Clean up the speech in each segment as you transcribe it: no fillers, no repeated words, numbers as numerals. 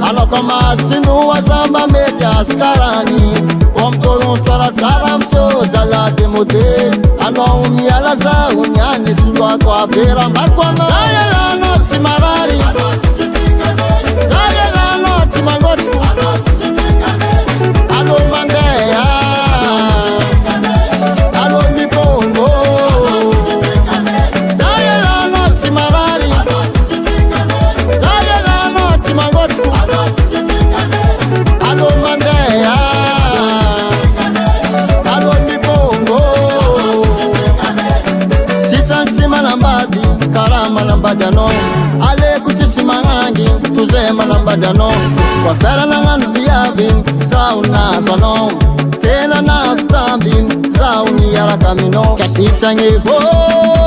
Aloko masinu azamba mety askarany Omtoro soratsara mchoza la demote Ano miala za unyani sulwa kwa vera markwana Zayela no timarari Zayela no timangotu Alo mandea Alo mibongo Zayela no timarari Zayela no timangotu Alo mandea Alo mibongo Sitanchima nambadi Karama nambadano Ale kuchisima ngangi Tuzema nambadano Wafera nangan viyavi Sauna sono Tena na stambi Sauni yara kamino Kasichangi ho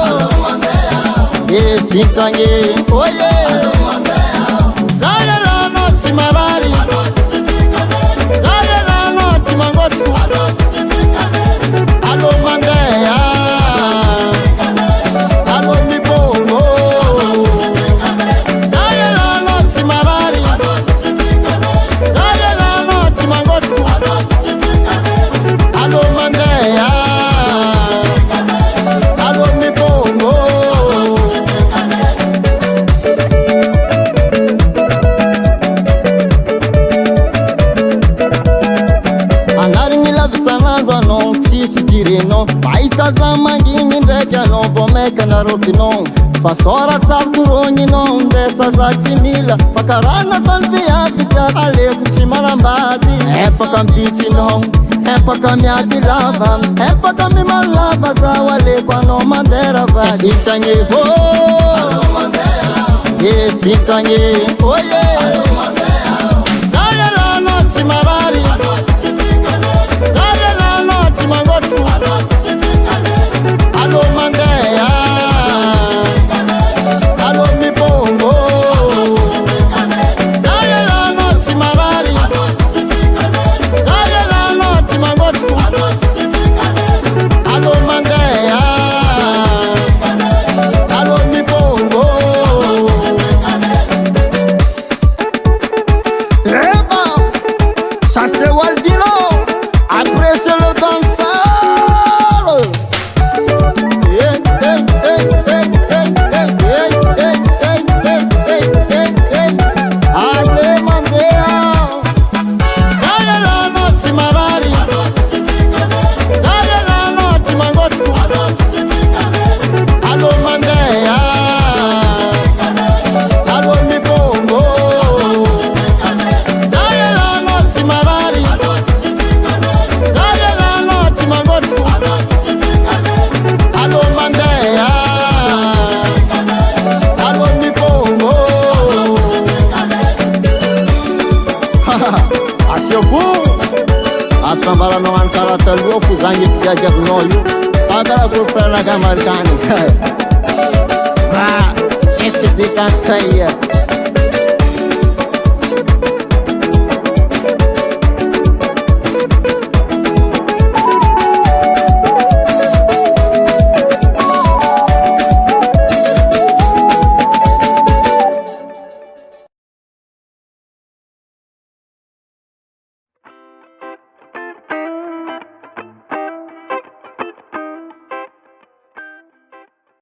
Alo mandea Kasichangi oh yeah Alo mandea Zayela no timarari Zayela no timangotu Alo mandea Alo mibongo Zayela no timarari Zayela no timangotu Alo mandea Alo mibongo Sanagwa no sisi dirino Baita zamangini ndeka no vomeka na rotino Fasora tsarturoni no ndesa za chimila Fakarana tanvia pita ale kuchimala mbadi Epa kampichi no Epa kamiadi lava Epa kamimalava za wale kwa no mandera vadi Yesichange ho Alo mandea Yesichange oh yeah Alo mandea Zayela no timarari Zayela no timangotu Alo mandea Alo mibongo Zayela no timarari Zayela no timangotu Alo mandea Alo mibongo Eba Ça c'est Waldino Après c'est le danseur Allez mandea Zayela no timarari Zayela no timangotu Alo mandea Alo mibongo Zayela no timarari Zayela no timangotu Alo mandea Alo mibongo Asyofu Asambara no ankara talwo Fuzangi piaja kunoyu Sadara kufrana kamarikani Sisi dikantaya